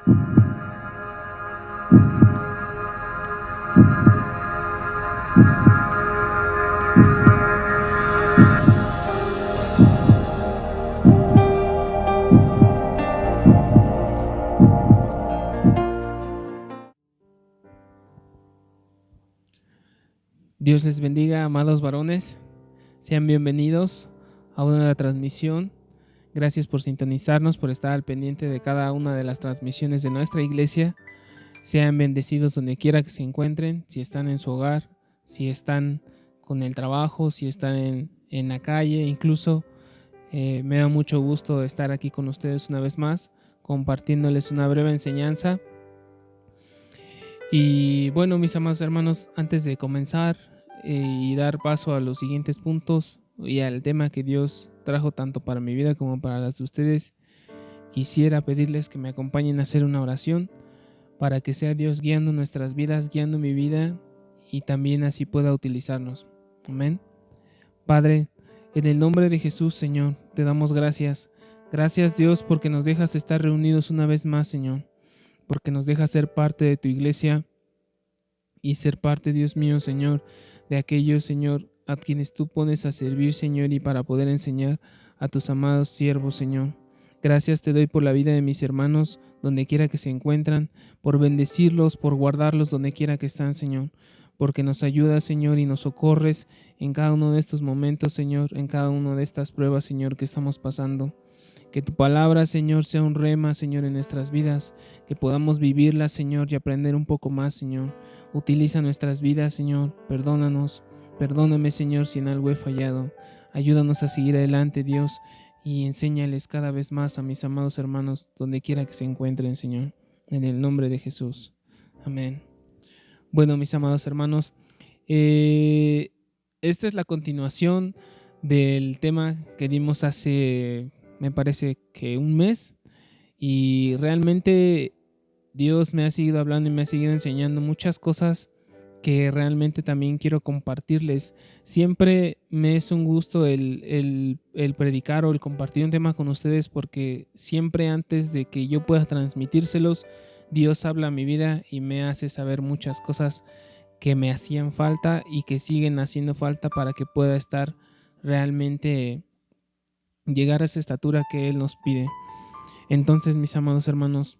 Dios les bendiga, amados varones. Sean bienvenidos a una nueva transmisión. Gracias por sintonizarnos, por estar al pendiente de cada una de las transmisiones de nuestra iglesia. Sean bendecidos donde quiera que se encuentren, si están en su hogar, si están con el trabajo, si están en la calle. Incluso me da mucho gusto estar aquí con ustedes una vez más, compartiéndoles una breve enseñanza. Y bueno, mis amados hermanos, antes de comenzar y dar paso a los siguientes puntos y al tema que Dios trajo tanto para mi vida como para las de ustedes, quisiera pedirles que me acompañen a hacer una oración para que sea Dios guiando nuestras vidas, guiando mi vida y también así pueda utilizarnos. Amén. Padre, en el nombre de Jesús, Señor, te damos gracias. Gracias, Dios, porque nos dejas estar reunidos una vez más, Señor, porque nos dejas ser parte de tu iglesia y ser parte, Dios mío, Señor, de aquellos, Señor, a quienes tú pones a servir, Señor, y para poder enseñar a tus amados siervos, Señor. Gracias te doy por la vida de mis hermanos, donde quiera que se encuentran, por bendecirlos, por guardarlos donde quiera que están, Señor, porque nos ayudas, Señor, y nos socorres en cada uno de estos momentos, Señor, en cada una de estas pruebas, Señor, que estamos pasando. Que tu palabra, Señor, sea un rema, Señor, en nuestras vidas, que podamos vivirla, Señor, y aprender un poco más, Señor. Utiliza nuestras vidas, Señor, perdónanos, perdóname, Señor, si en algo he fallado. Ayúdanos a seguir adelante, Dios, y enséñales cada vez más a mis amados hermanos, donde quiera que se encuentren, Señor, en el nombre de Jesús. Amén. Bueno, mis amados hermanos, esta es la continuación del tema que dimos hace, me parece que un mes, y realmente Dios me ha seguido hablando y me ha seguido enseñando muchas cosas que realmente también quiero compartirles. Siempre me es un gusto el predicar o el compartir un tema con ustedes, porque siempre antes de que yo pueda transmitírselos, Dios habla a mi vida y me hace saber muchas cosas que me hacían falta y que siguen haciendo falta para que pueda estar realmente, llegar a esa estatura que Él nos pide. Entonces, mis amados hermanos,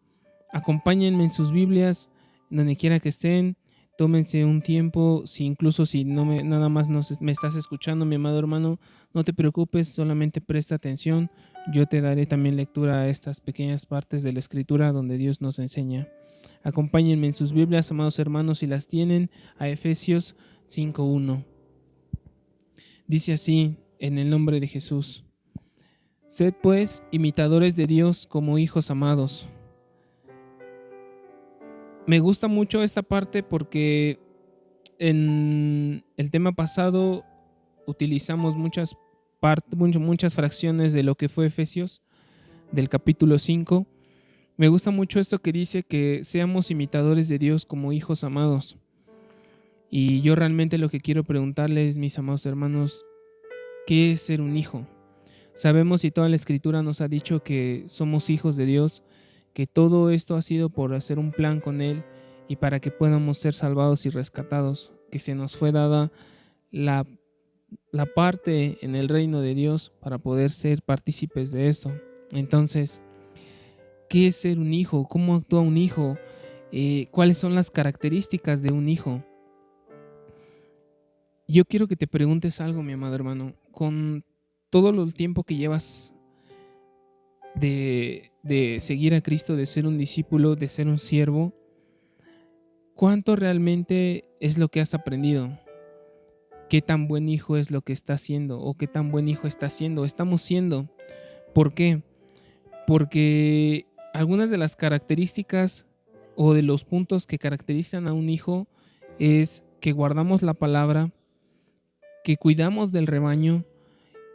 acompáñenme en sus Biblias, donde quiera que estén. Tómense un tiempo, incluso si no nada más me estás escuchando, mi amado hermano, no te preocupes, solamente presta atención. Yo te daré también lectura a estas pequeñas partes de la Escritura donde Dios nos enseña. Acompáñenme en sus Biblias, amados hermanos, si las tienen, a Efesios 5:1. Dice así, en el nombre de Jesús: Sed pues imitadores de Dios como hijos amados. Me gusta mucho esta parte porque en el tema pasado utilizamos muchas fracciones de lo que fue Efesios, del capítulo 5. Me gusta mucho esto que dice que seamos imitadores de Dios como hijos amados. Y yo realmente lo que quiero preguntarles, mis amados hermanos, ¿qué es ser un hijo? Sabemos y toda la Escritura nos ha dicho que somos hijos de Dios, que todo esto ha sido por hacer un plan con Él y para que podamos ser salvados y rescatados, que se nos fue dada la parte en el reino de Dios para poder ser partícipes de esto. Entonces, ¿qué es ser un hijo? ¿Cómo actúa un hijo? ¿Cuáles son las características de un hijo? Yo quiero que te preguntes algo, mi amado hermano, con todo el tiempo que llevas de seguir a Cristo, de ser un discípulo, de ser un siervo, ¿cuánto realmente es lo que has aprendido? ¿Qué tan buen hijo es lo que estás siendo? ¿O qué tan buen hijo estás siendo? ¿Estamos siendo? ¿Por qué? Porque algunas de las características o de los puntos que caracterizan a un hijo es que guardamos la palabra, que cuidamos del rebaño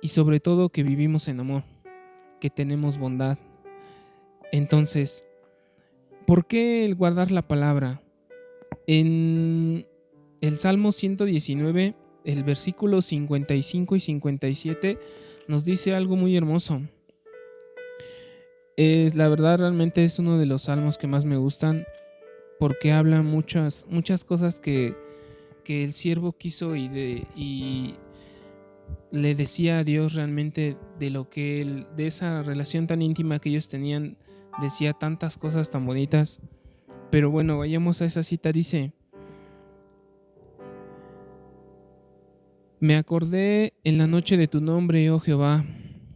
y sobre todo que vivimos en amor, que tenemos bondad. Entonces, ¿por qué el guardar la palabra? En el Salmo 119, el versículo 55 y 57 nos dice algo muy hermoso. La verdad, realmente es uno de los salmos que más me gustan porque habla muchas cosas que el siervo quiso y le decía a Dios realmente de lo que de esa relación tan íntima que ellos tenían, decía tantas cosas tan bonitas. Pero bueno, vayamos a esa cita. Dice: me acordé en la noche de tu nombre, oh Jehová,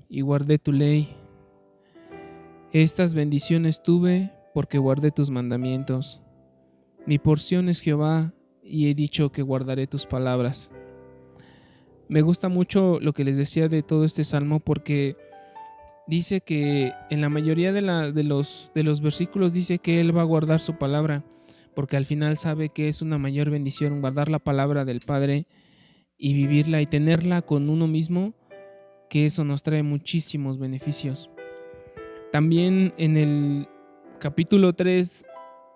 y guardé tu ley. Estas bendiciones tuve porque guardé tus mandamientos. Mi porción es Jehová, y he dicho que guardaré tus palabras. Me gusta mucho lo que les decía de todo este salmo porque dice que en la mayoría de los versículos dice que Él va a guardar su palabra, porque al final sabe que es una mayor bendición guardar la palabra del Padre y vivirla y tenerla con uno mismo, que eso nos trae muchísimos beneficios. También en el capítulo 3,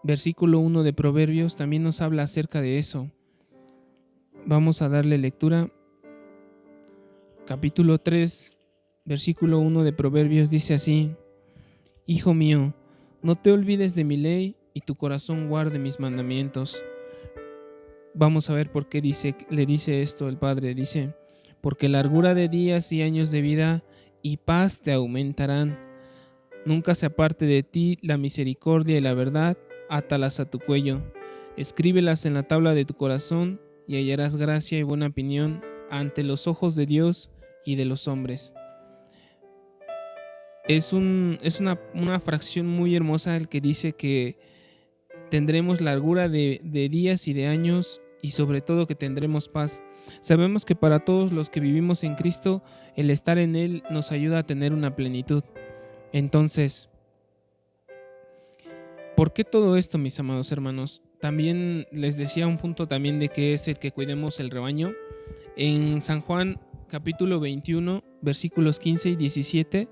versículo 1 de Proverbios, también nos habla acerca de eso. Vamos a darle lectura. Capítulo 3, versículo 1 de Proverbios dice así: Hijo mío, no te olvides de mi ley y tu corazón guarde mis mandamientos. Vamos a ver por qué le dice esto el Padre. Dice: porque largura de días y años de vida y paz te aumentarán. Nunca se aparte de ti la misericordia y la verdad, átalas a tu cuello. Escríbelas en la tabla de tu corazón y hallarás gracia y buena opinión ante los ojos de Dios y de los hombres. Es una fracción muy hermosa el que dice que tendremos largura de días y de años y sobre todo que tendremos paz. Sabemos que para todos los que vivimos en Cristo, el estar en Él nos ayuda a tener una plenitud. Entonces, ¿por qué todo esto, mis amados hermanos? También les decía un punto también de que es el que cuidemos el rebaño. En San Juan capítulo 21, versículos 15 y 17,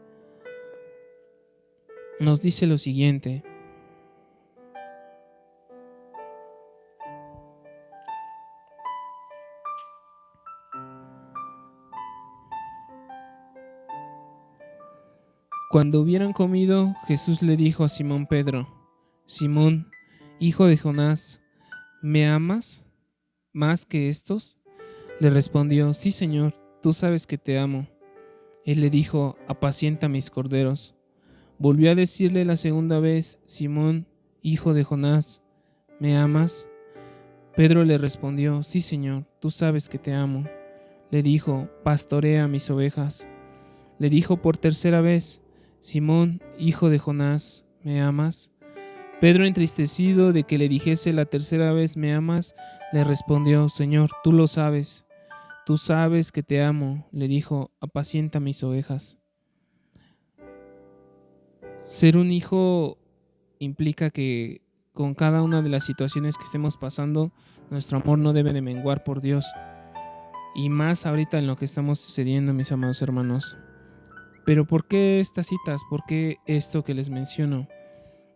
nos dice lo siguiente: cuando hubieran comido, Jesús le dijo a Simón Pedro: Simón, hijo de Jonás, ¿me amas más que estos? Le respondió: sí, Señor, tú sabes que te amo. Él le dijo: apacienta mis corderos. Volvió a decirle la segunda vez: Simón, hijo de Jonás, ¿me amas? Pedro le respondió: sí, Señor, tú sabes que te amo. Le dijo: pastorea mis ovejas. Le dijo por tercera vez: Simón, hijo de Jonás, ¿me amas? Pedro, entristecido de que le dijese la tercera vez: ¿me amas?, le respondió: Señor, tú lo sabes. Tú sabes que te amo. Le dijo: apacienta mis ovejas. Ser un hijo implica que con cada una de las situaciones que estemos pasando, nuestro amor no debe de menguar por Dios. Y más ahorita en lo que estamos sucediendo, mis amados hermanos. Pero ¿por qué estas citas? ¿Por qué esto que les menciono?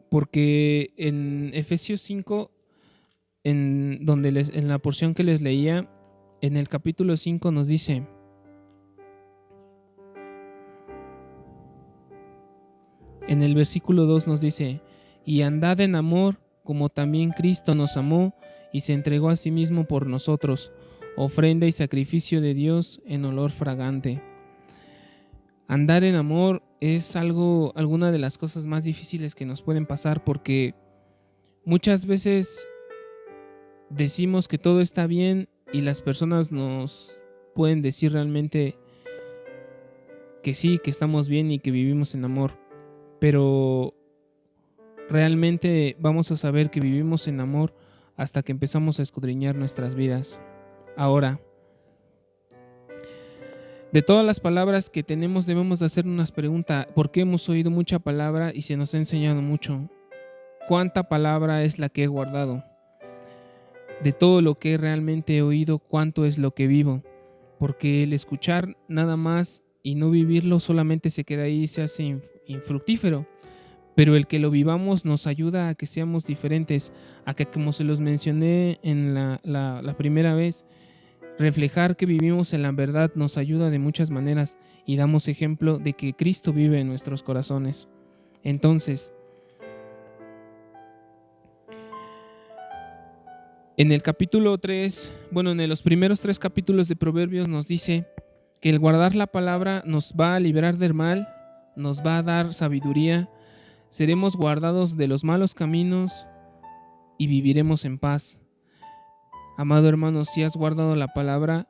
Porque en Efesios 5, en la porción que les leía, en el capítulo 5 nos dice: en el versículo 2 nos dice: y andad en amor, como también Cristo nos amó y se entregó a sí mismo por nosotros, ofrenda y sacrificio de Dios en olor fragante. Andar en amor es alguna de las cosas más difíciles que nos pueden pasar, porque muchas veces decimos que todo está bien y las personas nos pueden decir realmente que sí, que estamos bien y que vivimos en amor, pero realmente vamos a saber que vivimos en amor hasta que empezamos a escudriñar nuestras vidas. Ahora, de todas las palabras que tenemos, debemos de hacernos pregunta: ¿por qué hemos oído mucha palabra y se nos ha enseñado mucho? ¿Cuánta palabra es la que he guardado? De todo lo que realmente he oído, ¿cuánto es lo que vivo? Porque el escuchar nada más y no vivirlo solamente se queda ahí y se hace infructífero. Pero el que lo vivamos nos ayuda a que seamos diferentes, a que, como se los mencioné en la primera vez, reflejar que vivimos en la verdad nos ayuda de muchas maneras y damos ejemplo de que Cristo vive en nuestros corazones. Entonces, en el capítulo 3, en los primeros 3 capítulos de Proverbios nos dice que el guardar la palabra nos va a liberar del mal, nos va a dar sabiduría, seremos guardados de los malos caminos y viviremos en paz. Amado hermano, si has guardado la palabra,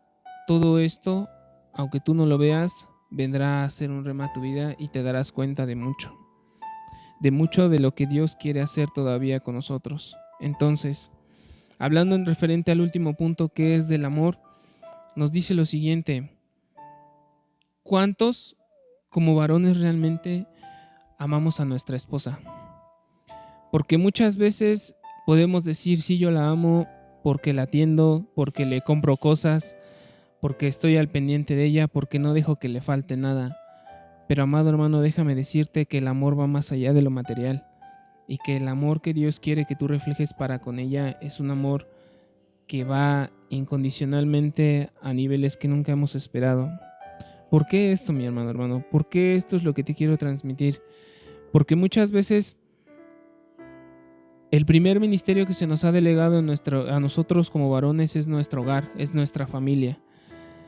todo esto, aunque tú no lo veas, vendrá a ser un rema a tu vida y te darás cuenta de mucho de lo que Dios quiere hacer todavía con nosotros. Entonces, hablando en referente al último punto, que es del amor, nos dice lo siguiente: ¿cuántos como varones realmente amamos a nuestra esposa? Porque muchas veces podemos decir, sí, yo la amo porque la atiendo, porque le compro cosas, porque estoy al pendiente de ella, porque no dejo que le falte nada. Pero amado hermano, déjame decirte que el amor va más allá de lo material y que el amor que Dios quiere que tú reflejes para con ella es un amor que va incondicionalmente a niveles que nunca hemos esperado. ¿Por qué esto, mi hermano? ¿Por qué esto es lo que te quiero transmitir? Porque muchas veces el primer ministerio que se nos ha delegado a nosotros como varones es nuestro hogar, es nuestra familia.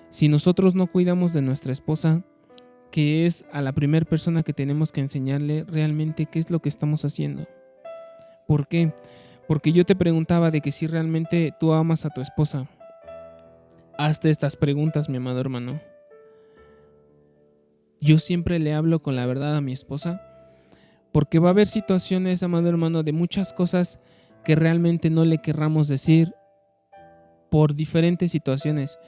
Si nosotros no cuidamos de nuestra esposa, que es a la primera persona que tenemos que enseñarle realmente qué es lo que estamos haciendo. ¿Por qué? Porque yo te preguntaba de que si realmente tú amas a tu esposa. Hazte estas preguntas, mi amado hermano. Yo siempre le hablo con la verdad a mi esposa, porque va a haber situaciones, amado hermano, de muchas cosas que realmente no le querramos decir por diferentes situaciones.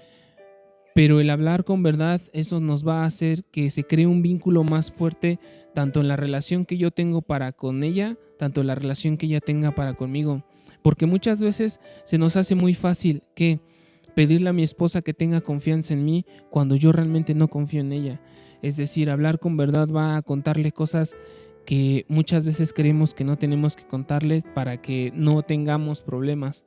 Pero el hablar con verdad, eso nos va a hacer que se cree un vínculo más fuerte, tanto en la relación que yo tengo para con ella, tanto en la relación que ella tenga para conmigo. Porque muchas veces se nos hace muy fácil que pedirle a mi esposa que tenga confianza en mí cuando yo realmente no confío en ella. Es decir, hablar con verdad va a contarle cosas que muchas veces creemos que no tenemos que contarles para que no tengamos problemas.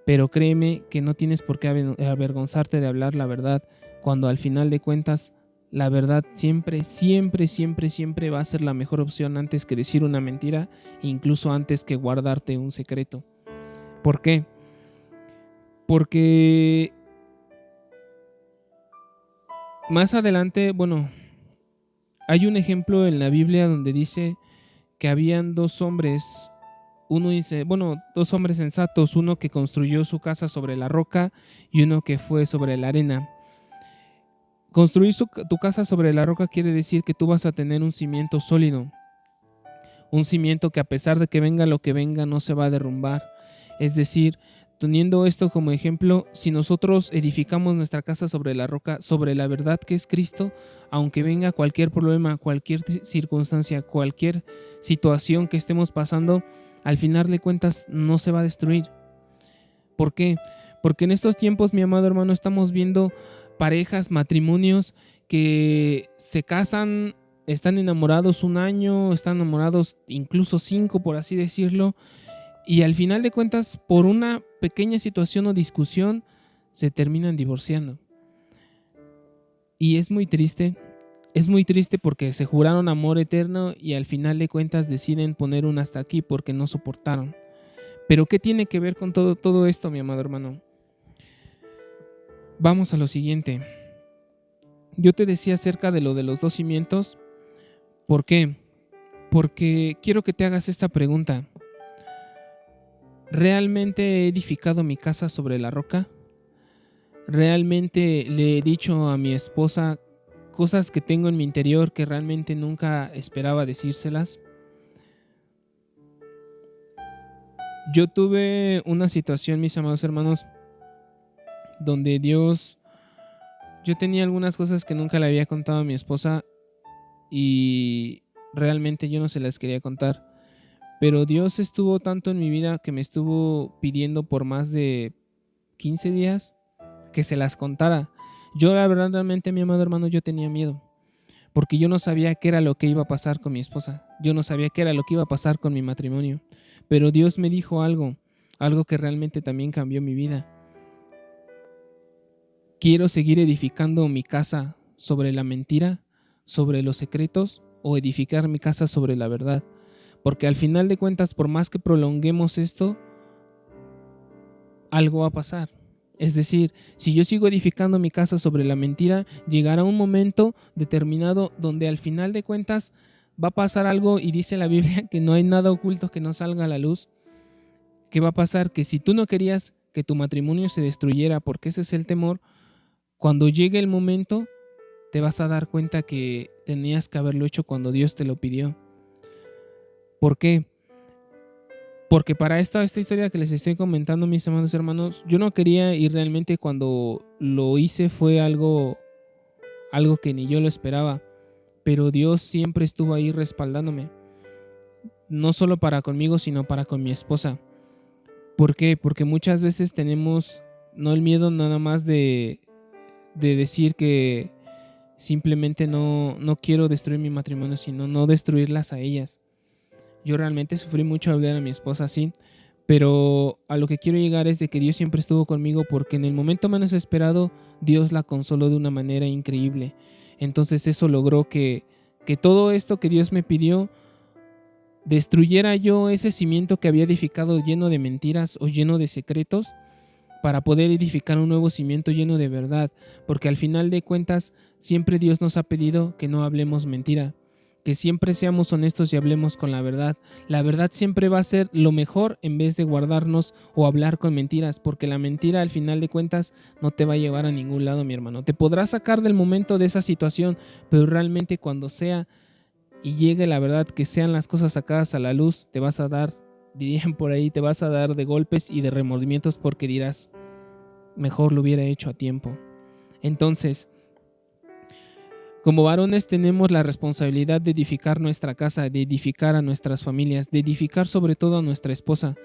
Pero créeme que no tienes por qué avergonzarte de hablar la verdad, cuando al final de cuentas la verdad siempre va a ser la mejor opción antes que decir una mentira, incluso antes que guardarte un secreto. ¿Por qué? Porque más adelante, hay un ejemplo en la Biblia donde dice que habían dos hombres sensatos, uno que construyó su casa sobre la roca y uno que fue sobre la arena. Construir tu casa sobre la roca quiere decir que tú vas a tener un cimiento sólido, un cimiento que a pesar de que venga lo que venga no se va a derrumbar. Es decir, teniendo esto como ejemplo, si nosotros edificamos nuestra casa sobre la roca, sobre la verdad que es Cristo, aunque venga cualquier problema, cualquier circunstancia, cualquier situación que estemos pasando, al final de cuentas no se va a destruir. ¿Por qué? Porque en estos tiempos, mi amado hermano, estamos viendo parejas, matrimonios que se casan, están enamorados 1 año, están enamorados incluso 5, por así decirlo, y al final de cuentas, por una pequeña situación o discusión, se terminan divorciando. Y es muy triste porque se juraron amor eterno y al final de cuentas deciden poner un hasta aquí porque no soportaron. Pero ¿qué tiene que ver con todo esto, mi amado hermano? Vamos a lo siguiente. Yo te decía acerca de lo de los 2 cimientos. ¿Por qué? Porque quiero que te hagas esta pregunta. ¿Realmente he edificado mi casa sobre la roca? ¿Realmente le he dicho a mi esposa cosas que tengo en mi interior que realmente nunca esperaba decírselas? Yo tuve una situación, mis amados hermanos, donde yo tenía algunas cosas que nunca le había contado a mi esposa y realmente yo no se las quería contar. Pero Dios estuvo tanto en mi vida que me estuvo pidiendo por más de 15 días que se las contara. Yo la verdad realmente, mi amado hermano, yo tenía miedo. Porque yo no sabía qué era lo que iba a pasar con mi esposa. Yo no sabía qué era lo que iba a pasar con mi matrimonio. Pero Dios me dijo algo que realmente también cambió mi vida. Quiero seguir edificando mi casa sobre la mentira, sobre los secretos, o edificar mi casa sobre la verdad. Porque al final de cuentas, por más que prolonguemos esto, algo va a pasar. Es decir, si yo sigo edificando mi casa sobre la mentira, llegará un momento determinado donde al final de cuentas va a pasar algo, y dice la Biblia que no hay nada oculto que no salga a la luz. ¿Qué va a pasar? Que si tú no querías que tu matrimonio se destruyera, porque ese es el temor, cuando llegue el momento te vas a dar cuenta que tenías que haberlo hecho cuando Dios te lo pidió. ¿Por qué? Porque para esta historia que les estoy comentando, mis amados hermanos, yo no quería, y realmente cuando lo hice fue algo que ni yo lo esperaba, pero Dios siempre estuvo ahí respaldándome, no solo para conmigo, sino para con mi esposa. ¿Por qué? Porque muchas veces tenemos no el miedo nada más de decir que simplemente no quiero destruir mi matrimonio, sino no destruirlas a ellas. Yo realmente sufrí mucho al ver a mi esposa así, pero a lo que quiero llegar es de que Dios siempre estuvo conmigo, porque en el momento menos esperado Dios la consoló de una manera increíble. Entonces eso logró que todo esto que Dios me pidió, destruyera yo ese cimiento que había edificado lleno de mentiras o lleno de secretos, para poder edificar un nuevo cimiento lleno de verdad, porque al final de cuentas siempre Dios nos ha pedido que no hablemos mentira, que siempre seamos honestos y hablemos con la verdad. La verdad siempre va a ser lo mejor en vez de guardarnos o hablar con mentiras, porque la mentira al final de cuentas no te va a llevar a ningún lado, mi hermano. Te podrás sacar del momento de esa situación, pero realmente cuando sea y llegue la verdad, que sean las cosas sacadas a la luz, te vas a dar, dirían por ahí, te vas a dar de golpes y de remordimientos, porque dirás, mejor lo hubiera hecho a tiempo. Entonces, como varones tenemos la responsabilidad de edificar nuestra casa, de edificar a nuestras familias, de edificar sobre todo a nuestra esposa.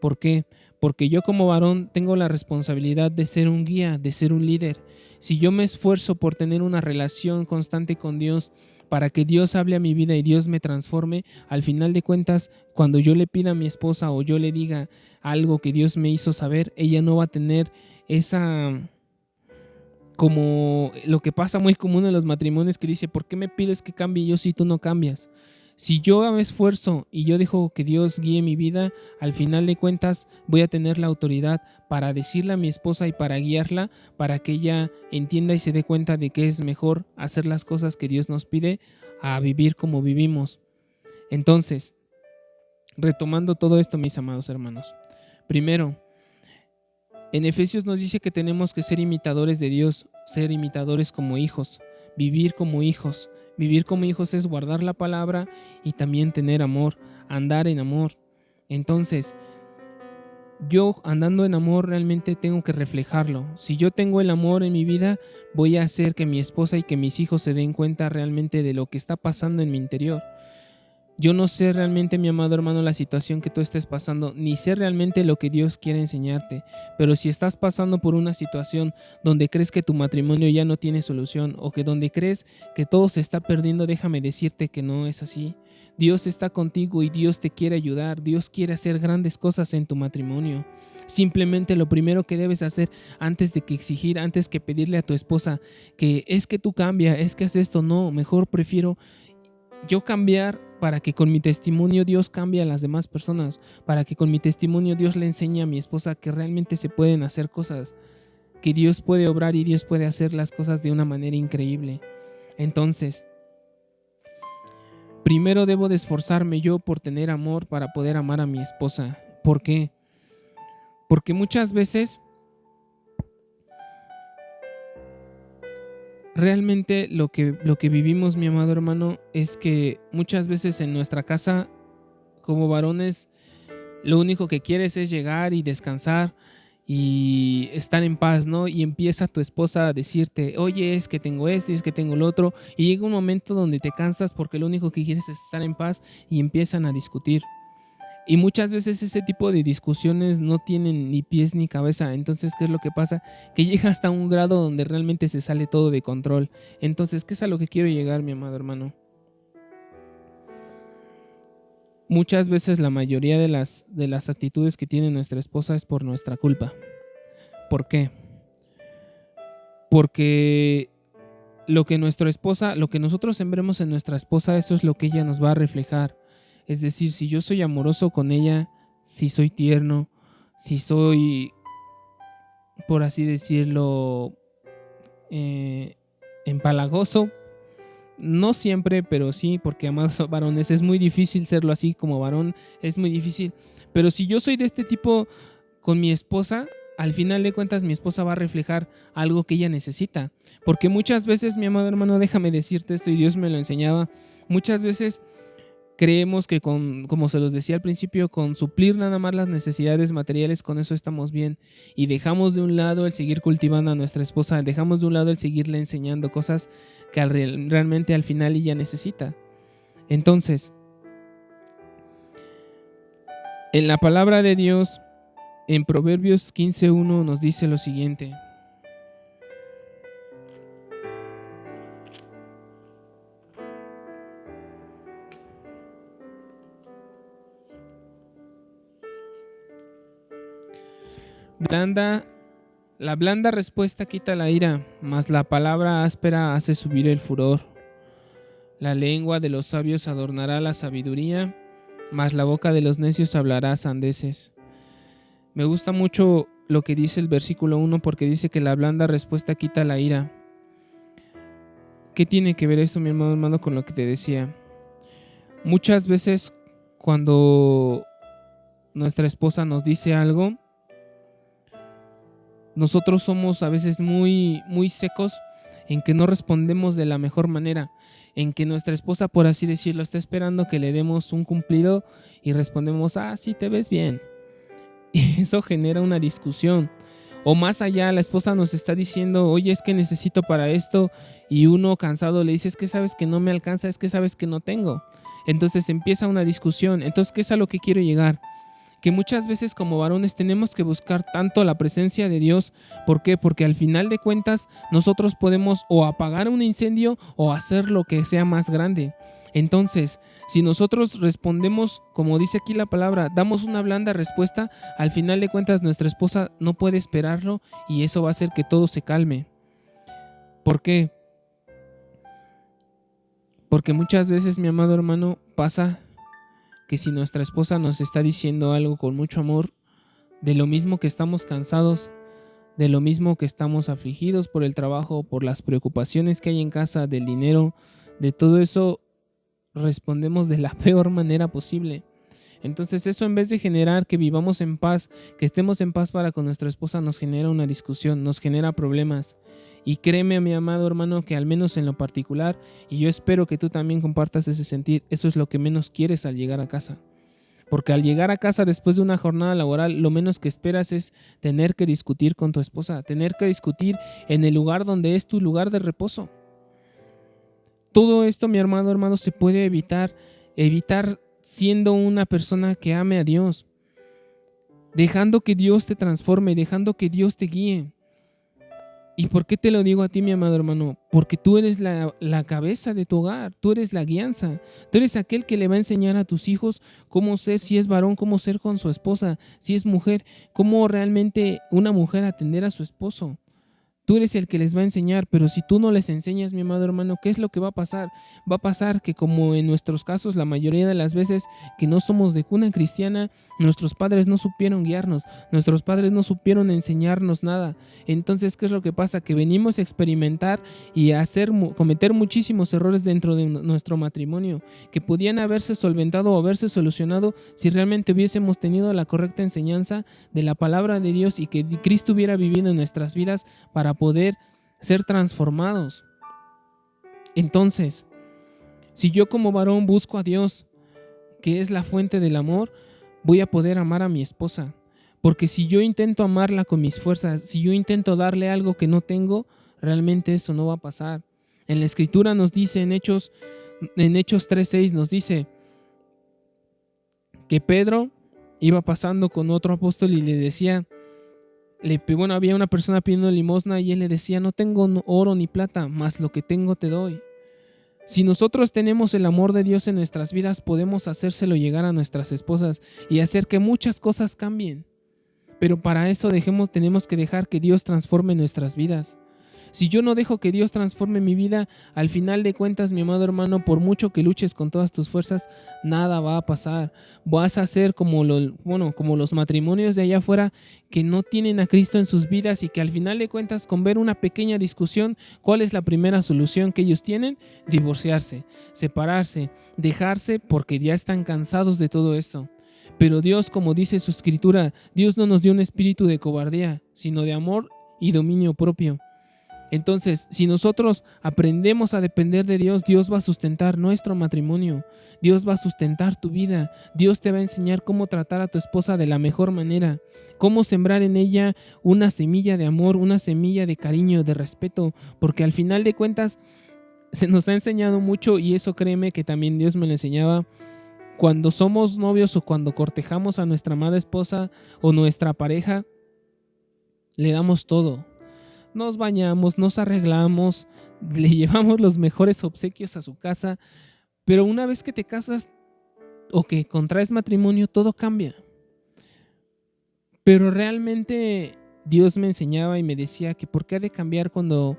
¿Por qué? Porque yo como varón tengo la responsabilidad de ser un guía, de ser un líder. Si yo me esfuerzo por tener una relación constante con Dios, para que Dios hable a mi vida y Dios me transforme, al final de cuentas, cuando yo le pida a mi esposa o yo le diga algo que Dios me hizo saber, ella no va a tener esa, como lo que pasa muy común en los matrimonios, que dice, ¿por qué me pides que cambie yo si tú no cambias? Si yo me esfuerzo y yo dejo que Dios guíe mi vida, al final de cuentas voy a tener la autoridad para decirle a mi esposa y para guiarla, para que ella entienda y se dé cuenta de que es mejor hacer las cosas que Dios nos pide a vivir como vivimos. Entonces, retomando todo esto, mis amados hermanos, primero, en Efesios nos dice que tenemos que ser imitadores de Dios, ser imitadores como hijos, vivir como hijos. Vivir como hijos es guardar la palabra y también tener amor, andar en amor. Entonces, yo andando en amor realmente tengo que reflejarlo. Si yo tengo el amor en mi vida, voy a hacer que mi esposa y que mis hijos se den cuenta realmente de lo que está pasando en mi interior. Yo no sé realmente, mi amado hermano, la situación que tú estés pasando, ni sé realmente lo que Dios quiere enseñarte, pero si estás pasando por una situación donde crees que tu matrimonio ya no tiene solución, o que donde crees que todo se está perdiendo, déjame decirte que no es así. Dios está contigo y Dios te quiere ayudar. Dios quiere hacer grandes cosas en tu matrimonio. Simplemente lo primero que debes hacer antes que pedirle a tu esposa que es que tú cambia, es que haces esto, no, mejor prefiero yo cambiar, para que con mi testimonio Dios cambie a las demás personas, para que con mi testimonio Dios le enseñe a mi esposa que realmente se pueden hacer cosas, que Dios puede obrar y Dios puede hacer las cosas de una manera increíble. Entonces, primero debo de esforzarme yo por tener amor para poder amar a mi esposa. ¿Por qué? Porque muchas veces realmente lo que vivimos, mi amado hermano, es que muchas veces en nuestra casa, como varones, lo único que quieres es llegar y descansar y estar en paz, ¿no? Y empieza tu esposa a decirte, oye, es que tengo esto y es que tengo lo otro, y llega un momento donde te cansas porque lo único que quieres es estar en paz y empiezan a discutir. Y muchas veces ese tipo de discusiones no tienen ni pies ni cabeza. Entonces, ¿qué es lo que pasa? Que llega hasta un grado donde realmente se sale todo de control. Entonces, ¿qué es a lo que quiero llegar, mi amado hermano? Muchas veces la mayoría de las actitudes que tiene nuestra esposa es por nuestra culpa. ¿Por qué? Porque lo que nosotros sembremos en nuestra esposa, eso es lo que ella nos va a reflejar. Es decir, si yo soy amoroso con ella, si soy tierno, si soy, por así decirlo, empalagoso, no siempre, pero sí, porque amados varones es muy difícil serlo así como varón, es muy difícil. Pero si yo soy de este tipo con mi esposa, al final de cuentas mi esposa va a reflejar algo que ella necesita. Porque muchas veces, mi amado hermano, déjame decirte esto, y Dios me lo enseñaba, muchas veces creemos que como se los decía al principio, con suplir nada más las necesidades materiales, con eso estamos bien. Y dejamos de un lado el seguir cultivando a nuestra esposa, dejamos de un lado el seguirle enseñando cosas que realmente al final ella necesita. Entonces, en la palabra de Dios, en Proverbios 15:1 nos dice lo siguiente: la blanda respuesta quita la ira, mas la palabra áspera hace subir el furor. La lengua de los sabios adornará la sabiduría, mas la boca de los necios hablará sandeces. Me gusta mucho lo que dice el versículo 1 porque dice que la blanda respuesta quita la ira. ¿Qué tiene que ver esto, mi hermano, con lo que te decía? Muchas veces cuando nuestra esposa nos dice algo, nosotros somos a veces muy, muy secos en que no respondemos de la mejor manera, en que nuestra esposa, por así decirlo, está esperando que le demos un cumplido y respondemos, sí, te ves bien. Y eso genera una discusión. O más allá, la esposa nos está diciendo, oye, es que necesito para esto, y uno cansado le dice, es que sabes que no me alcanza, es que sabes que no tengo. Entonces empieza una discusión. Entonces, ¿qué es a lo que quiero llegar? Que muchas veces como varones tenemos que buscar tanto la presencia de Dios. ¿Por qué? Porque al final de cuentas nosotros podemos o apagar un incendio o hacer lo que sea más grande. Entonces, si nosotros respondemos, como dice aquí la palabra, damos una blanda respuesta, al final de cuentas nuestra esposa no puede esperarlo y eso va a hacer que todo se calme. ¿Por qué? Porque muchas veces, mi amado hermano, pasa que si nuestra esposa nos está diciendo algo con mucho amor, de lo mismo que estamos cansados, de lo mismo que estamos afligidos por el trabajo, por las preocupaciones que hay en casa, del dinero, de todo eso, respondemos de la peor manera posible. Entonces eso, en vez de generar que vivamos en paz, que estemos en paz para con nuestra esposa, nos genera una discusión, nos genera problemas. Y créeme, mi amado hermano, que al menos en lo particular, y yo espero que tú también compartas ese sentir, eso es lo que menos quieres al llegar a casa. Porque al llegar a casa después de una jornada laboral, lo menos que esperas es tener que discutir con tu esposa, tener que discutir en el lugar donde es tu lugar de reposo. Todo esto, mi hermano, se puede evitar siendo una persona que ame a Dios, dejando que Dios te transforme, dejando que Dios te guíe. ¿Y por qué te lo digo a ti, mi amado hermano? Porque tú eres la cabeza de tu hogar, tú eres la guianza, tú eres aquel que le va a enseñar a tus hijos cómo ser, si es varón, cómo ser con su esposa, si es mujer, cómo realmente una mujer atender a su esposo. Tú eres el que les va a enseñar, pero si tú no les enseñas, mi amado hermano, ¿qué es lo que va a pasar? Va a pasar que, como en nuestros casos, la mayoría de las veces que no somos de cuna cristiana, nuestros padres no supieron guiarnos, nuestros padres no supieron enseñarnos nada. Entonces, ¿qué es lo que pasa? Que venimos a experimentar y a cometer muchísimos errores dentro de nuestro matrimonio, que podían haberse solventado o haberse solucionado si realmente hubiésemos tenido la correcta enseñanza de la palabra de Dios y que Cristo hubiera vivido en nuestras vidas para poder ser transformados. Entonces, si yo como varón busco a Dios, que es la fuente del amor, voy a poder amar a mi esposa. Porque si yo intento amarla con mis fuerzas, si yo intento darle algo que no tengo, realmente eso no va a pasar. En la Escritura nos dice, en Hechos 3:6 nos dice que Pedro iba pasando con otro apóstol y le decía, había una persona pidiendo limosna y él le decía, no tengo oro ni plata, mas lo que tengo te doy. Si nosotros tenemos el amor de Dios en nuestras vidas, podemos hacérselo llegar a nuestras esposas y hacer que muchas cosas cambien. Pero para eso tenemos que dejar que Dios transforme nuestras vidas. Si yo no dejo que Dios transforme mi vida, al final de cuentas, mi amado hermano, por mucho que luches con todas tus fuerzas, nada va a pasar. Vas a ser como los matrimonios de allá afuera que no tienen a Cristo en sus vidas y que al final de cuentas, con ver una pequeña discusión, ¿cuál es la primera solución que ellos tienen? Divorciarse, separarse, dejarse porque ya están cansados de todo esto. Pero Dios, como dice su escritura, Dios no nos dio un espíritu de cobardía, sino de amor y dominio propio. Entonces, si nosotros aprendemos a depender de Dios, Dios va a sustentar nuestro matrimonio, Dios va a sustentar tu vida, Dios te va a enseñar cómo tratar a tu esposa de la mejor manera, cómo sembrar en ella una semilla de amor, una semilla de cariño, de respeto, porque al final de cuentas se nos ha enseñado mucho, y eso créeme que también Dios me lo enseñaba. Cuando somos novios o cuando cortejamos a nuestra amada esposa o nuestra pareja, le damos todo. Nos bañamos, nos arreglamos, le llevamos los mejores obsequios a su casa, pero una vez que te casas o que contraes matrimonio, todo cambia. Pero realmente Dios me enseñaba y me decía que por qué ha de cambiar cuando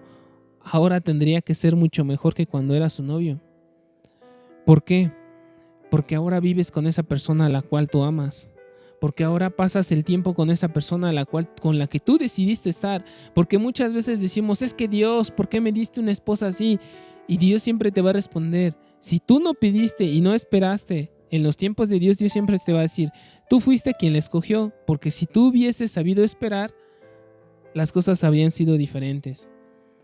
ahora tendría que ser mucho mejor que cuando era su novio. ¿Por qué? Porque ahora vives con esa persona a la cual tú amas. Porque ahora pasas el tiempo con esa persona con la que tú decidiste estar. Porque muchas veces decimos, es que Dios, ¿por qué me diste una esposa así? Y Dios siempre te va a responder, si tú no pediste y no esperaste, en los tiempos de Dios, Dios siempre te va a decir, tú fuiste quien la escogió, porque si tú hubieses sabido esperar, las cosas habrían sido diferentes.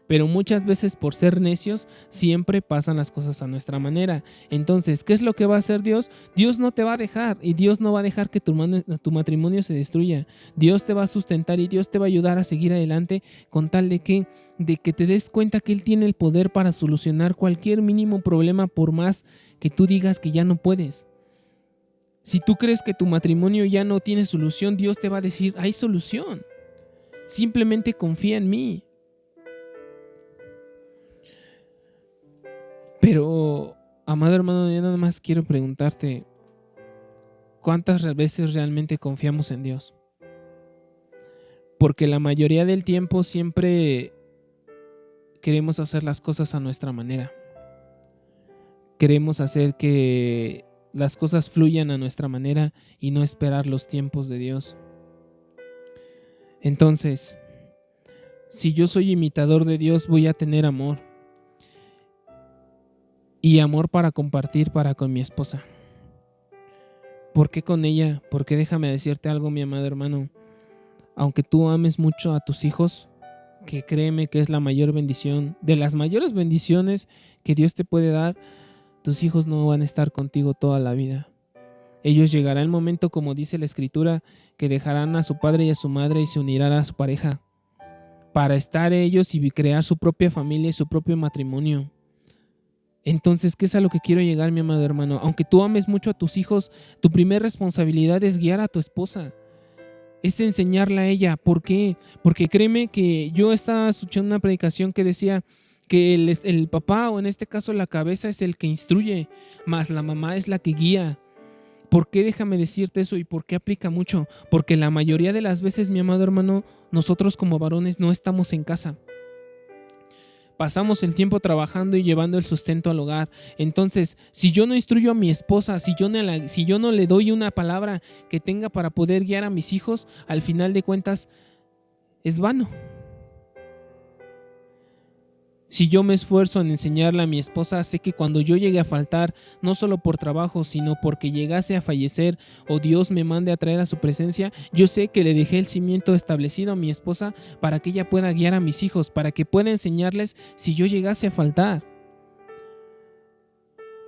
Pero muchas veces por ser necios siempre pasan las cosas a nuestra manera. Entonces, ¿qué es lo que va a hacer Dios? Dios no te va a dejar y Dios no va a dejar que tu matrimonio se destruya. Dios te va a sustentar y Dios te va a ayudar a seguir adelante con tal de que te des cuenta que Él tiene el poder para solucionar cualquier mínimo problema por más que tú digas que ya no puedes. Si tú crees que tu matrimonio ya no tiene solución, Dios te va a decir, hay solución. Simplemente confía en mí. Pero, amado hermano, yo nada más quiero preguntarte, ¿cuántas veces realmente confiamos en Dios? Porque la mayoría del tiempo siempre queremos hacer las cosas a nuestra manera. Queremos hacer que las cosas fluyan a nuestra manera y no esperar los tiempos de Dios. Entonces, si yo soy imitador de Dios, voy a tener amor. Y amor para compartir para con mi esposa. ¿Por qué con ella? Porque déjame decirte algo, mi amado hermano. Aunque tú ames mucho a tus hijos, que créeme que es la mayor bendición, de las mayores bendiciones que Dios te puede dar, tus hijos no van a estar contigo toda la vida. Ellos llegará el momento, como dice la Escritura, que dejarán a su padre y a su madre y se unirán a su pareja para estar ellos y crear su propia familia y su propio matrimonio. Entonces, ¿qué es a lo que quiero llegar, mi amado hermano? Aunque tú ames mucho a tus hijos, tu primera responsabilidad es guiar a tu esposa. Es enseñarla a ella. ¿Por qué? Porque créeme que yo estaba escuchando una predicación que decía que el papá, o en este caso la cabeza, es el que instruye, más la mamá es la que guía. ¿Por qué? Déjame decirte eso y por qué aplica mucho. Porque la mayoría de las veces, mi amado hermano, nosotros como varones no estamos en casa. Pasamos el tiempo trabajando y llevando el sustento al hogar. Entonces, si yo no instruyo a mi esposa, si yo no le doy una palabra que tenga para poder guiar a mis hijos, al final de cuentas es vano. Si yo me esfuerzo en enseñarle a mi esposa, sé que cuando yo llegue a faltar, no solo por trabajo, sino porque llegase a fallecer o Dios me mande a traer a su presencia, yo sé que le dejé el cimiento establecido a mi esposa para que ella pueda guiar a mis hijos, para que pueda enseñarles si yo llegase a faltar.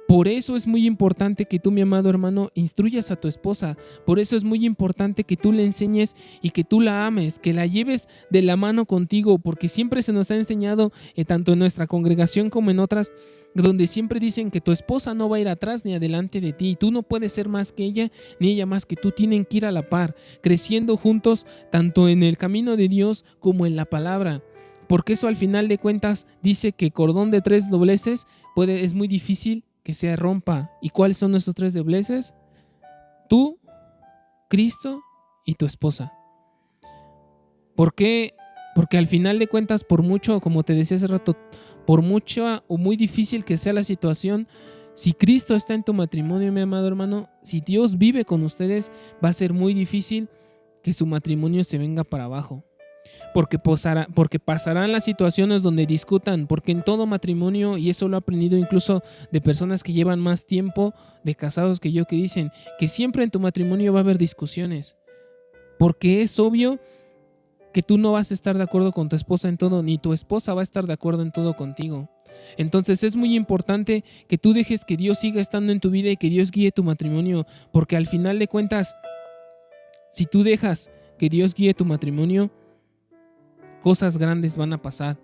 Por eso es muy importante que tú, mi amado hermano, instruyas a tu esposa. Por eso es muy importante que tú le enseñes y que tú la ames, que la lleves de la mano contigo, porque siempre se nos ha enseñado, tanto en nuestra congregación como en otras, donde siempre dicen que tu esposa no va a ir atrás ni adelante de ti. Tú no puedes ser más que ella, ni ella más que tú. Tienen que ir a la par, creciendo juntos, tanto en el camino de Dios como en la palabra. Porque eso al final de cuentas dice que cordón de 3 dobleces es muy difícil que se rompa. ¿Y cuáles son nuestros 3 dobleces? Tú, Cristo y tu esposa. ¿Por qué Porque al final de cuentas, por mucho, como te decía hace rato, por mucha o muy difícil que sea la situación, si Cristo está en tu matrimonio, mi amado hermano, si Dios vive con ustedes, va a ser muy difícil que su matrimonio se venga para abajo. Porque pasarán las situaciones donde discutan, porque en todo matrimonio, y eso lo he aprendido incluso de personas que llevan más tiempo de casados que yo, que dicen que siempre en tu matrimonio va a haber discusiones, porque es obvio que tú no vas a estar de acuerdo con tu esposa en todo, ni tu esposa va a estar de acuerdo en todo contigo. Entonces es muy importante que tú dejes que Dios siga estando en tu vida y que Dios guíe tu matrimonio, porque al final de cuentas, si tú dejas que Dios guíe tu matrimonio, cosas grandes van a pasar.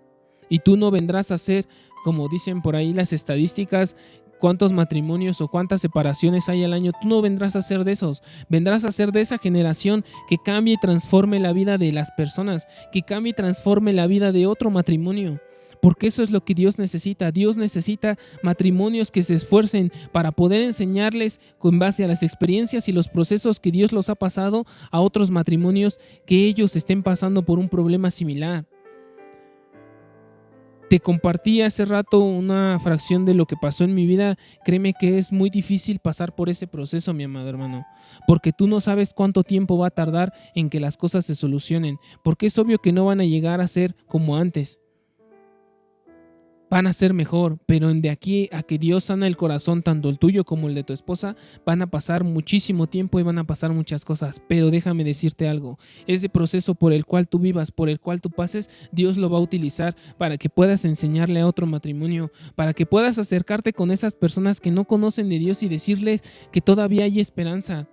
Y tú no vendrás a ser, como dicen por ahí las estadísticas, cuántos matrimonios o cuántas separaciones hay al año. Tú no vendrás a ser de esos. Vendrás a ser de esa generación que cambie y transforme la vida de las personas, que cambie y transforme la vida de otro matrimonio. Porque eso es lo que Dios necesita. Dios necesita matrimonios que se esfuercen para poder enseñarles con base a las experiencias y los procesos que Dios los ha pasado a otros matrimonios que ellos estén pasando por un problema similar. Te compartí hace rato una fracción de lo que pasó en mi vida. Créeme que es muy difícil pasar por ese proceso, mi amado hermano, porque tú no sabes cuánto tiempo va a tardar en que las cosas se solucionen, porque es obvio que no van a llegar a ser como antes. Van a ser mejor, pero de aquí a que Dios sana el corazón, tanto el tuyo como el de tu esposa, van a pasar muchísimo tiempo y van a pasar muchas cosas. Pero déjame decirte algo, ese proceso por el cual tú vivas, por el cual tú pases, Dios lo va a utilizar para que puedas enseñarle a otro matrimonio, para que puedas acercarte con esas personas que no conocen de Dios y decirles que todavía hay esperanza,